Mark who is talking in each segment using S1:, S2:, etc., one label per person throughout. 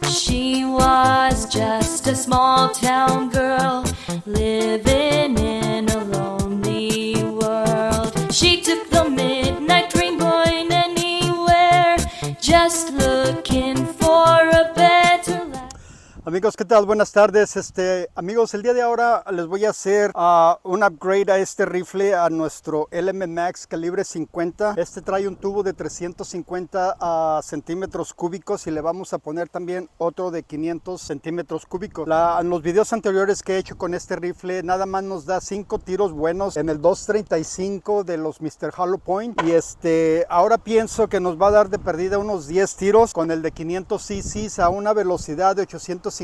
S1: She was just a small town girl living in a lonely world. She took the midnight train going anywhere, just looking for a better life.
S2: Amigos, ¿qué tal? Buenas tardes. Amigos, el día de ahora les voy a hacer un upgrade a este rifle, a nuestro LM Max calibre 50. Este trae un tubo de 350 centímetros cúbicos y le vamos a poner también otro de 500 centímetros cúbicos. En los videos anteriores que he hecho con este rifle, nada más nos da 5 tiros buenos en el 235 de los Mr. Hollow Point. Y ahora pienso que nos va a dar de perdida unos 10 tiros con el de 500 cc a una velocidad de 850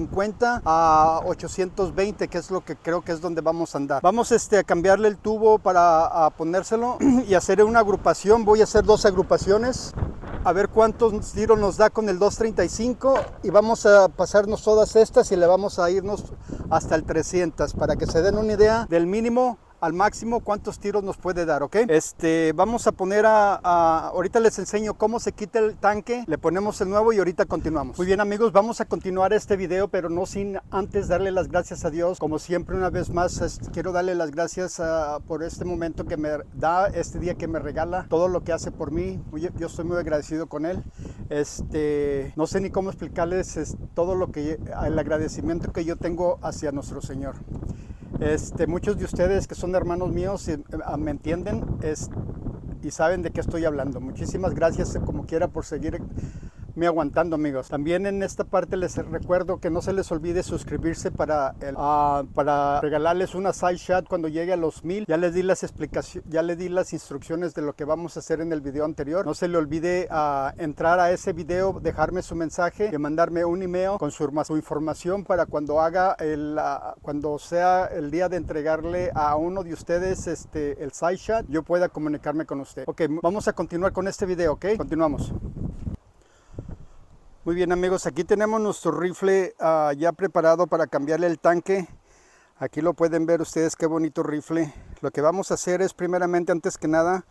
S2: a 820, que es lo que creo que es donde vamos a andar. Vamos a cambiarle el tubo para ponérselo y hacer una agrupación. Voy a hacer 2 agrupaciones a ver cuántos tiros nos da con el 235 y vamos a pasarnos todas estas y le vamos a irnos hasta el 300 para que se den una idea del mínimo al máximo cuántos tiros nos puede dar, ¿ok? Vamos a poner ahorita les enseño cómo se quita el tanque, le ponemos el nuevo y ahorita continuamos. Muy bien, amigos, vamos a continuar este video, pero no sin antes darle las gracias a Dios. Como siempre, una vez más, quiero darle las gracias por este momento que me da, este día que me regala, todo lo que hace por mí. Yo estoy muy agradecido con él. No sé ni cómo explicarles todo el agradecimiento que yo tengo hacia nuestro Señor. Muchos de ustedes que son hermanos míos me entienden y saben de qué estoy hablando. Muchísimas gracias como quiera por seguirme aguantando, amigos. También en esta parte les recuerdo que no se les olvide suscribirse para regalarles una side shot cuando llegue a los 1000. Ya les di las explicaciones, ya les di las instrucciones de lo que vamos a hacer en el video anterior. No se le olvide entrar a ese video, dejarme su mensaje y mandarme un email con su información para cuando cuando sea el día de entregarle a uno de ustedes el side shot, yo pueda comunicarme con usted. Ok, vamos a continuar con este video, ok, continuamos. Muy bien, amigos, aquí tenemos nuestro rifle ya preparado para cambiarle el tanque. Aquí lo pueden ver ustedes, qué bonito rifle. Lo que vamos a hacer es, primeramente, antes que nada,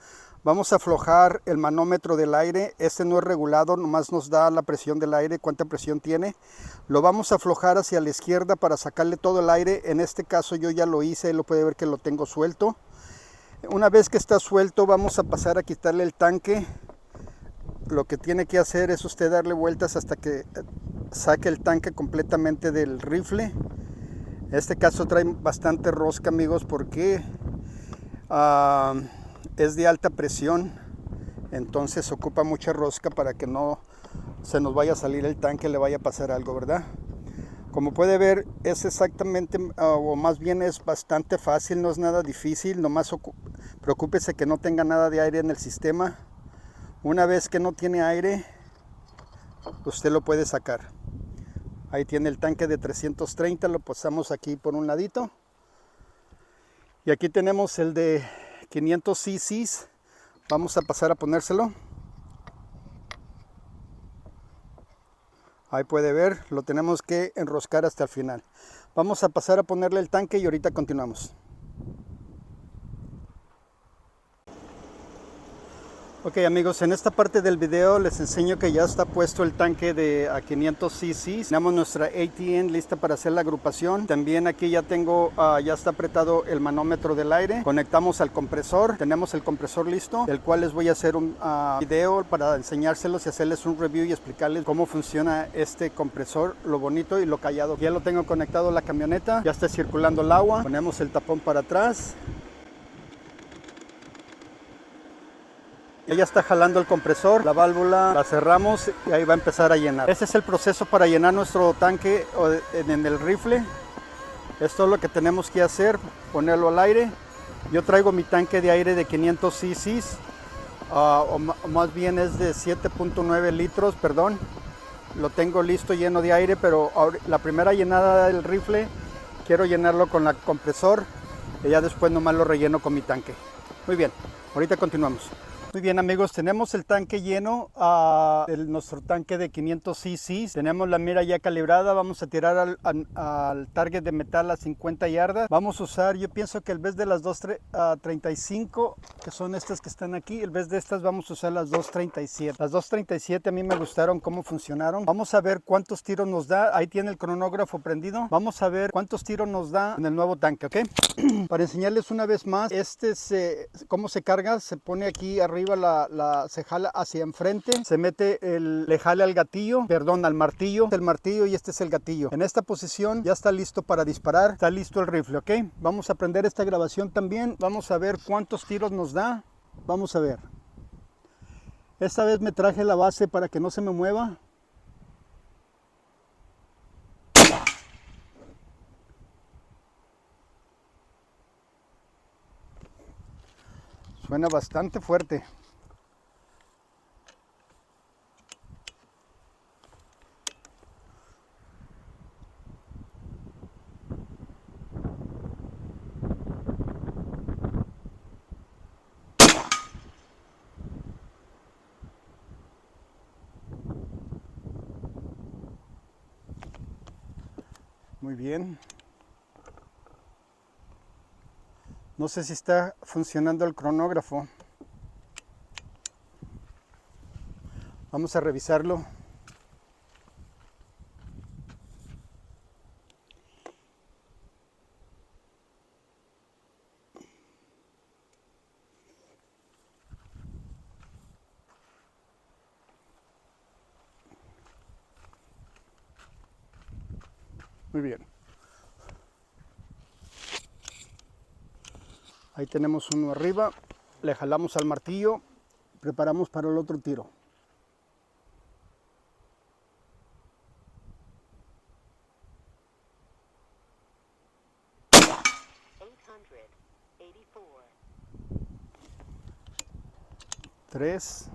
S2: vamos a aflojar el manómetro del aire. No es regulado, nomás nos da la presión del aire, cuánta presión tiene. Lo vamos a aflojar hacia la izquierda para sacarle todo el aire. En este caso yo ya lo hice, lo puede ver que lo tengo suelto. Una vez que está suelto, vamos a pasar a quitarle el tanque. Lo que tiene que hacer es usted darle vueltas hasta que saque el tanque completamente del rifle. En este caso trae bastante rosca, amigos, porque es de alta presión. Entonces ocupa mucha rosca para que no se nos vaya a salir el tanque, le vaya a pasar algo, ¿verdad? Como puede ver, es exactamente, o más bien es bastante fácil, no es nada difícil. Nomás preocúpese que no tenga nada de aire en el sistema. Una vez que no tiene aire, usted lo puede sacar. Ahí tiene el tanque de 330, lo pasamos aquí por un ladito. Y aquí tenemos el de 500 cc. Vamos a pasar a ponérselo. Ahí puede ver, lo tenemos que enroscar hasta el final. Vamos a pasar a ponerle el tanque y ahorita continuamos. Ok, amigos, en esta parte del video les enseño que ya está puesto el tanque de 500 cc. Tenemos nuestra ATN lista para hacer la agrupación. También aquí ya ya está apretado el manómetro del aire. Conectamos al compresor. Tenemos el compresor listo, del cual les voy a hacer un video para enseñárselos y hacerles un review y explicarles cómo funciona este compresor, lo bonito y lo callado. Ya lo tengo conectado a la camioneta. Ya está circulando el agua. Ponemos el tapón para atrás. Ya está jalando el compresor, la válvula la cerramos y ahí va a empezar a llenar. Ese es el proceso para llenar nuestro tanque en el rifle. Esto es lo que tenemos que hacer, ponerlo al aire. Yo traigo mi tanque de aire de 500 cc, o más bien es de 7.9 litros, perdón. Lo tengo listo, lleno de aire, pero la primera llenada del rifle quiero llenarlo con el compresor y ya después nomás lo relleno con mi tanque. Muy bien, ahorita continuamos. Muy bien amigos, tenemos el tanque lleno, nuestro tanque de 500 cc. Tenemos la mira ya calibrada, vamos a tirar al target de metal a 50 yardas. Vamos a usar, yo pienso que en vez de las 2.35, que son estas que están aquí, en vez de estas vamos a usar las 2.37. Las 2.37 a mí me gustaron cómo funcionaron. Vamos a ver cuántos tiros nos da. Ahí tiene el cronógrafo prendido. Vamos a ver cuántos tiros nos da en el nuevo tanque, ¿ok? Para enseñarles una vez más, cómo se carga, se pone aquí arriba, se jala hacia enfrente, se mete le jale al gatillo, perdón, al martillo, el martillo y este es el gatillo. En esta posición ya está listo para disparar, está listo el rifle, ¿ok? Vamos a prender esta grabación también, vamos a ver cuántos tiros nos da, vamos a ver. Esta vez me traje la base para que no se me mueva. Suena bastante fuerte. Muy bien. No sé si está funcionando el cronógrafo. Vamos a revisarlo. Muy bien. Ahí tenemos uno arriba. Le jalamos al martillo. Preparamos para el otro tiro. Tres.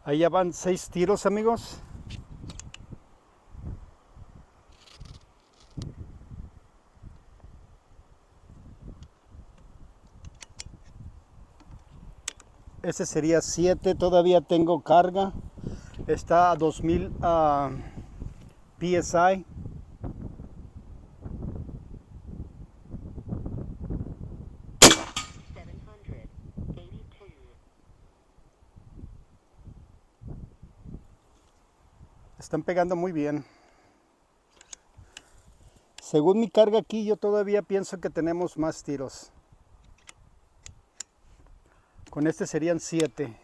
S2: Ahí ya van 6 tiros, amigos. Ese sería 7. Todavía tengo carga. Está a 2000 PSI. Están pegando muy bien. Según mi carga aquí, yo todavía pienso que tenemos más tiros. Con este serían 7.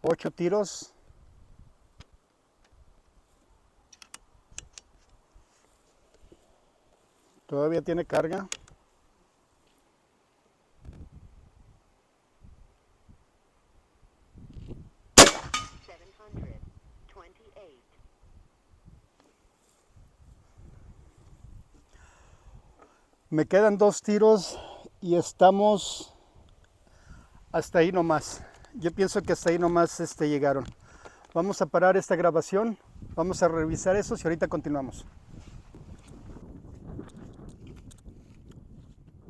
S2: Ocho tiros. Todavía tiene carga. Me quedan 2 tiros y estamos hasta ahí nomás. Yo pienso que hasta ahí nomás llegaron. Vamos a parar esta grabación. Vamos a revisar eso y ahorita continuamos.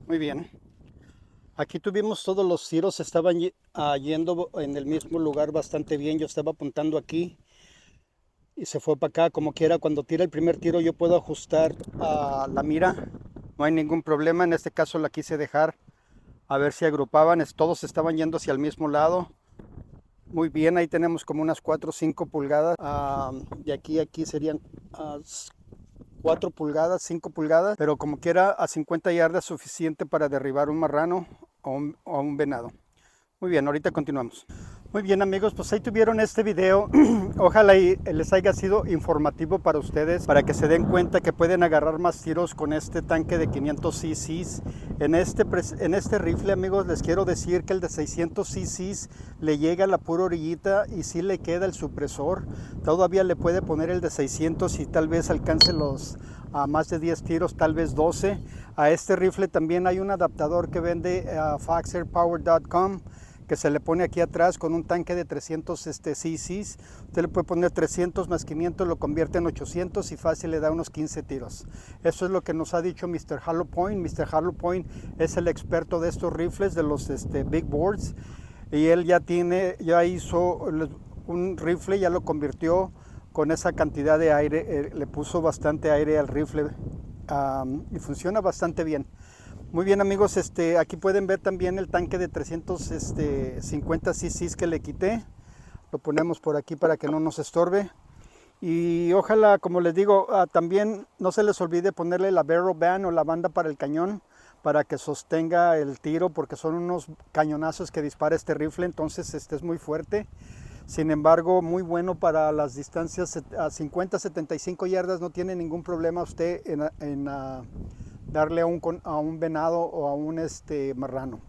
S2: Muy bien. Aquí tuvimos todos los tiros, estaban yendo en el mismo lugar bastante bien. Yo estaba apuntando aquí y se fue para acá. Como quiera, cuando tira el primer tiro yo puedo ajustar la mira. No hay ningún problema. En este caso la quise dejar a ver si agrupaban. Todos estaban yendo hacia el mismo lado. Muy bien, ahí tenemos como unas 4 o 5 pulgadas. De aquí a aquí serían 4 pulgadas, 5 pulgadas, pero como quiera a 50 yardas suficiente para derribar un marrano o un venado. Muy bien, ahorita continuamos. Muy bien amigos, pues ahí tuvieron este video. Ojalá y les haya sido informativo para ustedes, para que se den cuenta que pueden agarrar más tiros con este tanque de 500 cc. En este rifle amigos les quiero decir que el de 600 cc le llega a la pura orillita y sí le queda el supresor. Todavía le puede poner el de 600 y tal vez alcance a más de 10 tiros, tal vez 12. A este rifle también hay un adaptador que vende foxairpower.com, que se le pone aquí atrás con un tanque de 300 cc. Usted le puede poner 300 más 500, lo convierte en 800 y fácil le da unos 15 tiros. Eso es lo que nos ha dicho Mr. Hollow Point. Mr. Hollow Point es el experto de estos rifles, de los big boards, y él ya hizo un rifle, ya lo convirtió con esa cantidad de aire, le puso bastante aire al rifle y funciona bastante bien. Muy bien amigos, aquí pueden ver también el tanque de 350 cc que le quité. Lo ponemos por aquí para que no nos estorbe. Y ojalá, como les digo, también no se les olvide ponerle la barrel band o la banda para el cañón, para que sostenga el tiro, porque son unos cañonazos que dispara este rifle, entonces es muy fuerte. Sin embargo, muy bueno para las distancias a 50-75 yardas, no tiene ningún problema usted en darle a un venado o a un marrano.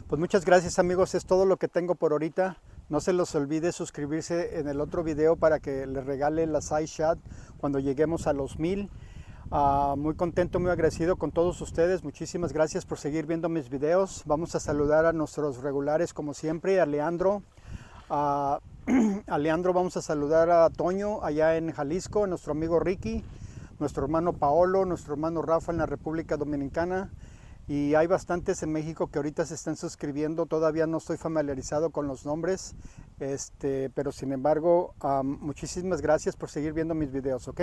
S2: Pues muchas gracias amigos, es todo lo que tengo por ahorita. No se les olvide suscribirse en el otro video para que les regale la Size Shot cuando lleguemos a los 1000. Muy contento, muy agradecido con todos ustedes. Muchísimas gracias por seguir viendo mis videos. Vamos a saludar a nuestros regulares como siempre, a Leandro. A Leandro vamos a saludar a Toño allá en Jalisco, a nuestro amigo Ricky, nuestro hermano Paolo, nuestro hermano Rafa en la República Dominicana, y hay bastantes en México que ahorita se están suscribiendo. Todavía no estoy familiarizado con los nombres, pero sin embargo, muchísimas gracias por seguir viendo mis videos, ¿ok?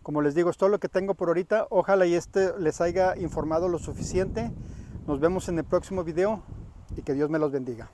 S2: Como les digo, es todo lo que tengo por ahorita. Ojalá y les haya informado lo suficiente. Nos vemos en el próximo video y que Dios me los bendiga.